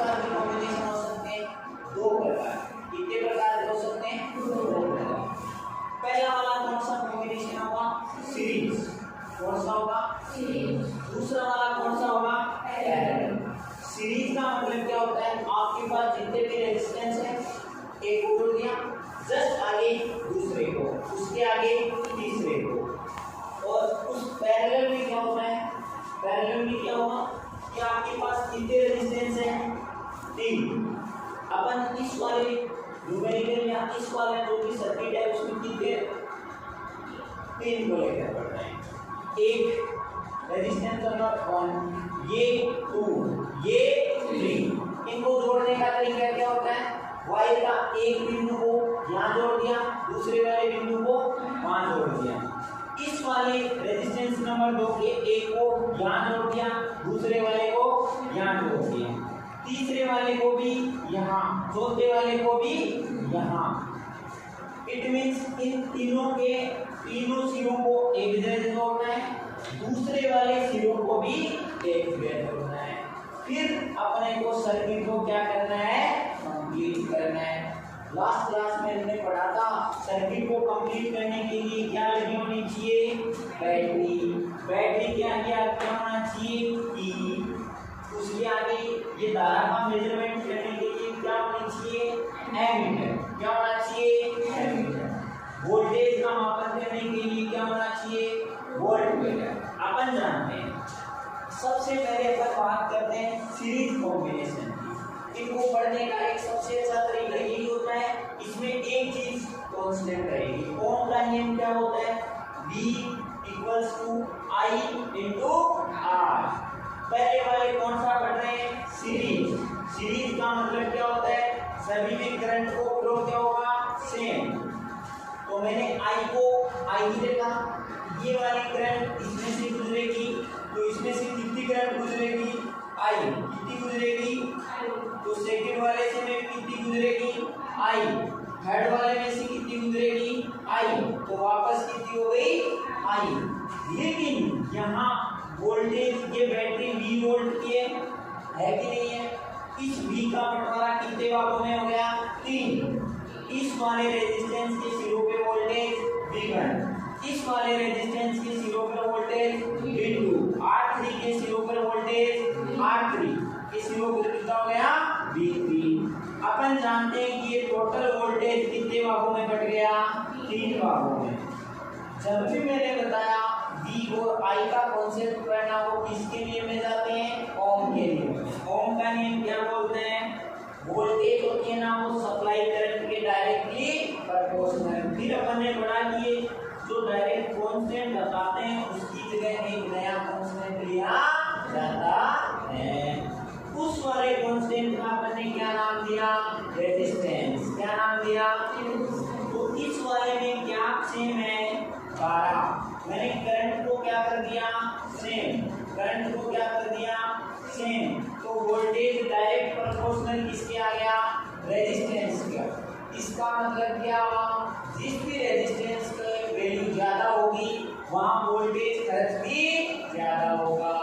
प्रकार के कॉम्बिनेशन हो सकते हैं? 2 प्रकार। कितने प्रकार के हो सकते हैं? 2 प्रकार। पहला वाला कौन सा कॉम्बिनेशन होगा? सीरीज। कौन सा होगा? सीरीज। दूसरा वाला कौन सा होगा? पैरेलल। सीरीज का मतलब क्या होता है? आपके पास जितने भी रेजिस्टेंस है, एक को जोड़ दिया, जस्ट आगे दूसरे को, उसके आगे तीसरे को। और उस पैरेलल में क्या होता है? पैरेलल में क्या होगा कि आपके पास कितने रेजिस्टेंस है? 3। अपन इस वाले न्यूमेरिकल या इस वाले जो भी सर्किट है उसमें कितने? 3 को लेकर बढ़ रहे हैं। एक रेजिस्टेंस नंबर 1, ये 2, ये 3। इनको जोड़ने का तरीका क्या होता है? वायर का एक बिंदु को यहाँ जोड़ दिया, दूसरे वाले बिंदु को वहां जोड़ दिया। इस वाले रेजिस्टेंस नंबर 2 के एक को यहाँ जोड़ दिया, दूसरे वाले को यहाँ जोड़ दिया, तीसरे वाले को भी यहाँ, चौथे वाले को भी यहाँ। इट मीन्स इन तीनों के तीनों सिरों को एक जगह जोड़ना है, दूसरे वाले सिरों को भी एक जगह जोड़ना है। फिर अपने को सर्किट को क्या करना है? कंप्लीट करना है। लास्ट क्लास में हमने पढ़ा था सर्किट को कंप्लीट करने के लिए क्या लगी होनी चाहिए? बैटरी। बैटरी के आगे क्या होना चाहिए? ई। उसके आगे ये धारा का मेजरमेंट करने के लिए क्या होना चाहिए? एमीटर। क्या होना चाहिए? एमीटर। वोल्टेज का मापन करने के लिए क्या होना चाहिए? वोल्टमीटर। अपन जानते हैं। सबसे पहले अपन बात करते हैं सीरीज कॉम्बिनेशन की। इनको पढ़ने का एक सबसे अच्छा तरीका यही होता है, इसमें एक चीज कांस्टेंट रहेगी। ओम का नियम क्या होता है? V = I × R। पहले वाले कौन सा पढ़ रहे हैं? सीरीज। सीरीज का मतलब क्या होता है? सभी में करंट को फ्लो क्या होगा? सेम। तो मैंने I को I लिखा, ये वाली करंट इसमें से गुजरेगी, तो इसमें से कितनी करंट गुजरेगी? I। कितनी गुजरेगी? तो सेकंड वाले से में कितनी गुजरेगी? I। थर्ड वाले में से कितनी गुजरेगी? I। तो वापस कितनी हो गई? I। लेकिन यहाँ वोल्टेज ये बैटरी V वोल्ट की है कि नहीं है? इस V का बंटवारा कितने भागों में हो गया? 3। इस वाले रेजिस्टेंस के सिरों पे वोल्टेज V1, इस वाले रेजिस्टेंस के सिरों पर वोल्टेज V2, R3 के सिरों पर वोल्टेज R3 के सिरों पर कितना हो गया? V3। अपन जानते हैं कि ये टोटल वोल्टेज कितने भागों में बट गया? 3 भागों में। जब भी मैंने बताया V और I का कॉन्सेप्ट पढ़ना हो, किसके नियम में जाते हैं? ओम के नियम। ओम का नियम क्या बोलते हैं? वोल्टेज होती है ना, वो सप्लाई करंट के डायरेक्टली प्रोपोर्शनल। फिर अपन ने पढ़ा कि जो डायरेक्ट कांस्टेंट बताते हैं उसकी जगह एक नया कांस्टेंट लिया जाता है। उस वाले कांस्टेंट का अपन ने क्या नाम दिया? रेजिस्टेंस। क्या नाम दिया? तो इस वाले में क्या सेम है? 12। मैंने करंट को क्या कर दिया? सेम। करंट को क्या कर दिया? सेम। तो वोल्टेज डायरेक्ट प्रोपोर्शनल किसके आ गया? रेजिस्टेंस का। इसका मतलब क्या हुआ? जिस भी रेजिस्टेंस की वैल्यू ज्यादा होगी वहां वोल्टेज खर्च भी ज्यादा होगा,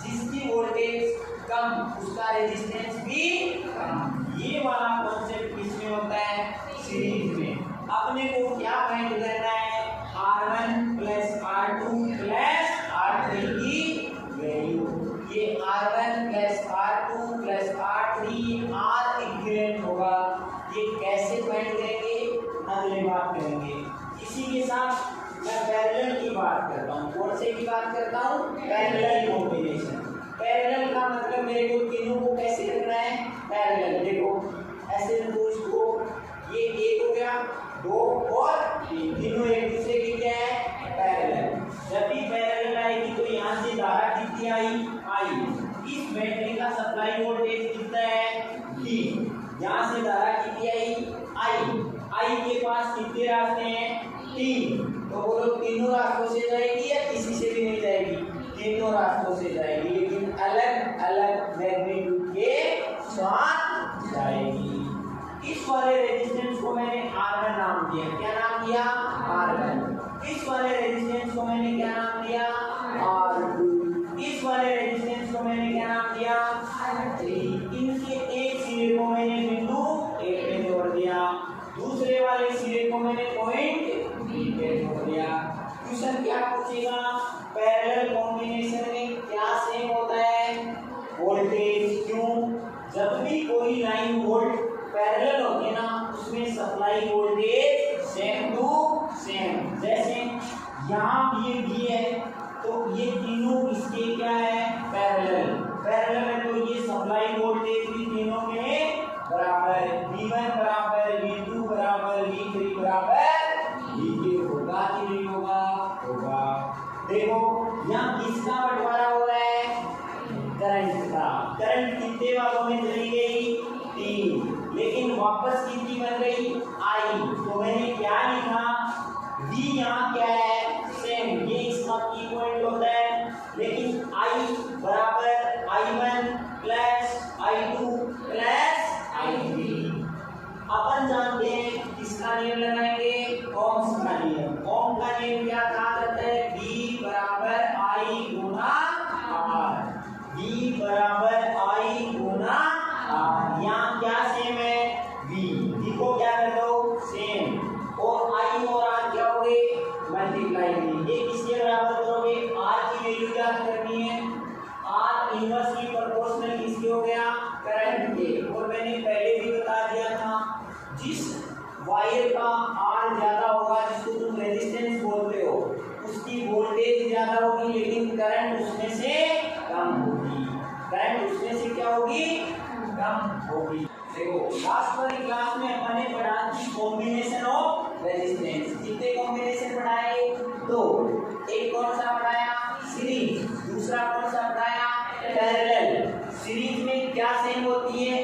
जिसकी वोल्टेज कम उसका रेजिस्टेंस भी कम। ये वाला कॉन्सेप्ट किसमें होता है? सीरीज में। अपने को क्या फाइंड करना है? R1 + R2 + R3 की वैल्यू। ये R1 + R2 + R3 R equivalent होगा। ये कैसे फाइंड करेंगे? अगले बात करेंगे। इसी के साथ मैं पैरेलल की बात करता हूँ। कौन से की बात करता हूँ? Parallel combination. पैरेलल का मतलब मेरे को तीनों को कैसे रखना है? पैरेलल। देखो ऐसे रखो इसको, ये एक हो गया, 2 और 3, तीनों एक दूसरे की क्या है? पैरेलल। जब भी पैरेलल आएगी तो यहाँ से धारा कितनी आई? इस बैटरी का सप्लाई वोल्टेज कितना है? V। यहाँ से धारा कितनी आई? I के पास कितने रास्ते हैं? 3। तो बोलो तीनों रास्तों से जाएगी या किसी से भी नहीं जाएगी? तीनों रास्तों से जाएगी, लेकिन अलग अलग मैग्नीट्यूड के साथ जाएगी। इस वाले रेजिस्टेंस को मैंने R1 नाम दिया। क्या नाम दिया? R1। इस वाले रेजिस्टेंस को मैंने क्या नाम दिया? R2। इस वाले रेजिस्टेंस को मैंने क्या नाम दिया? R3। इनके एक सिरे को मैंने बिंदु ए पे जोड़ दिया, दूसरे वाले सिरे को मैंने पॉइंट बी पे जोड़ दिया। क्वेश्चन क्या पूछेगा, पैरेलल कॉम्बिनेशन में क्या सेम होता है, वोल्टेज। क्यों, जब भी कोई लाइन वोल्ट पैरेलल होती है ना, उसमें supply voltage same to same. जैसे यहाँ ये भी है तो ये तीनों इसके क्या है, पैरेलल। पैरेलल है तो ये सप्लाई वोल्टेज भी तीनों में बराबर, V1 बराबर V2 बराबर V3 बराबर V होगा कि नहीं होगा, होगा। देखो यहाँ किसका बंटवारा हो रहा है, करंट का। करंट कितने भागों में चली गई, 3, लेकिन वापस कितनी बन गई, I। तो मैंने क्या लिखा, V यहाँ क्या है, सेम, ये इसका की पॉइंट होता है, लेकिन I बराबर I1 plus I2 plus I3। अपन जानते हैं किसका नियम लगाएंगे, ओम्स का नियम। ओम का नियम क्या कहा जाता है, V बराबर I गुना R। V बराबर I गुना R। यहाँ क्या सेम है, V को क्या कर दो, सेम, और I और R क्या हो गए, मल्टीप्लाई में। ये किसके बराबर करोगे, R की वैल्यू क्या करनी है, R इनवर्स की प्रोपोर्शनल किसके हो गया, करंट के। और मैंने पहले भी बता दिया था, जिस वायर का R ज्यादा होगा, जिसको तुम रेजिस्टेंस बोलते हो, उसकी वोल्टेज ज्यादा होगी लेकिन करंट उसमें से कम होगी। करंट उसमें से क्या होगी, कम होगी। देखो लास्ट वाली क्लास में अपन ने पढ़ा कि कॉम्बिनेशन ऑफ रेजिस्टेंस। कितने कॉम्बिनेशन पढ़ाए, 2। एक कौन सा पढ़ाया, सीरीज, दूसरा कौन सा पढ़ाया, पैरेलल। सीरीज में क्या सेम होती है,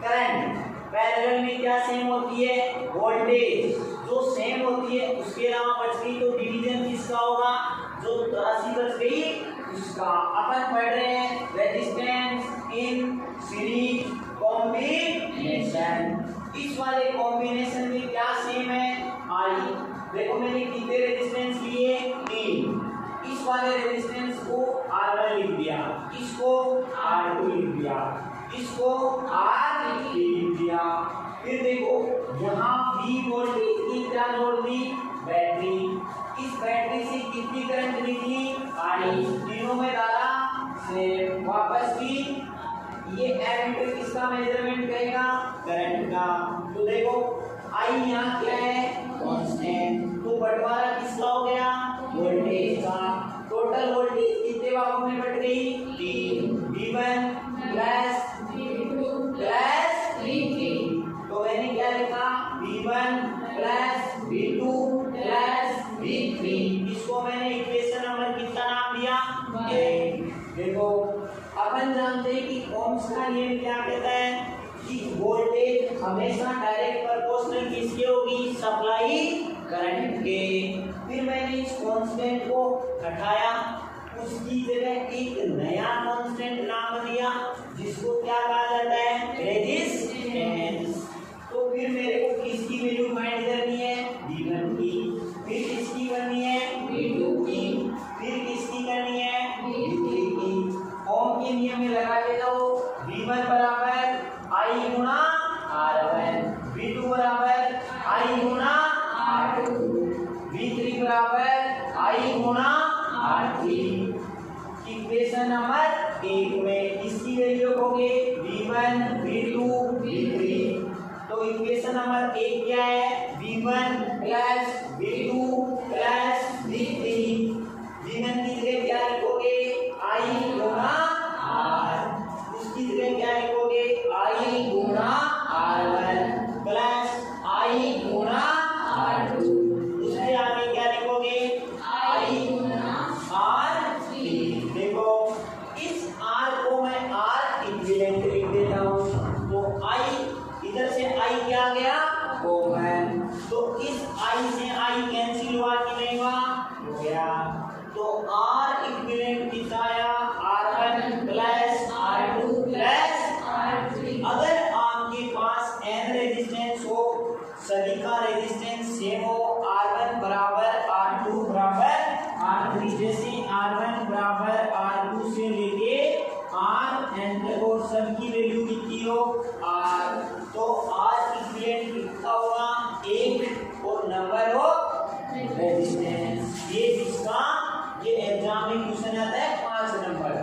करंट। पैरेलल में क्या सेम होती है, वोल्टेज। जो सेम होती है उसके अलावा बच गई तो डिवीजन किसका होगा, जो राशि बच गई उसका। अपन पढ़ रहे हैं रेजिस्टेंस इन सीरीज कॉम्बिनेशन। इस वाले कॉम्बिनेशन में क्या सेम है, I। देखो मैंने कितने रेजिस्टेंस लिए, 3। इस वाले रेजिस्टेंस को R1 लिख दिया, इसको R2 लिख दिया, इसको R3 लिख दिया। फिर देखो यहाँ V वोल्टेज की क्या जोड़ दी, बैटरी। इस बैटरी से कितनी करंट निकली, I। तीनों में डाला से वापस भी ये एमीटर किसका मेजरमेंट करेगा, करंट का। तो देखो I यहाँ क्या है, कांस्टेंट। तो बंटवारा किसका हो गया, वोल्टेज का। टोटल वोल्टेज कितने भागों में बट गई, 3। V1 plus V2 plus V3। तो मैंने क्या लिखा, V1 plus V2 plus V3। इसको मैंने इक्वेशन नंबर कितना नाम दिया, 1। देखो अपन जानते हैं कि ओम्स का नियम क्या कहता है कि वोल्टेज हमेशा डायरेक्ट प्रोपोर्शनल किसके होगी, सप्लाई करंट के। फिर मैंने इस कांस्टेंट को हटाया, उसकी जगह एक नया कांस्टेंट नाम दिया जिसको क्या कहा जाता है, रेजिस्टेंस। तो फिर मेरे को किसकी वैल्यू फाइंड करनी है, V1 की। फिर किसकी करनी है, V2 की। फिर किसकी करनी है, V3 की। ओम के नियम में लगा लेता हूँ, V1 बराबर I गुना R1, V2 बराबर I गुना R2, V3 बराबर I Guna R3। Equation number 1 में इसकी वैल्यू होगी V1, V2, V3। तो इक्वेशन नंबर 1 क्या है, V1 plus V2 plus V3। V1 की जगह क्या लिखोगे, I गुना R। उसकी जगह क्या लिखोगे, I Guna R1 plus I Guna R2। उसके आगे क्या लिखोगे, I गुना R3। देखो इस R को मैं R इक्विवेलेंट लिख देता हूँ। तो I इधर से I क्या गया, कॉमन। तो इस I से I कैंसिल हुआ कि नहीं हुआ, हो गया। तो R इक्विवेलेंट कितना आया, R1 plus R2 plus R3। अगर आपके पास n रेजिस्टेंस हो, सभी का रेजिस्टेंस सेम हो, R1 बराबर R2 बराबर R3, जैसे R1 बराबर R2 से लेके Rn तक और सबकी वैल्यू किलो आर, तो आर इक्विवेलेंट कितना होगा 1 और नंबर ऑफ रेजिस्टेंस। ये जिसका ये एग्जाम में क्वेश्चन आता है 5 नंबर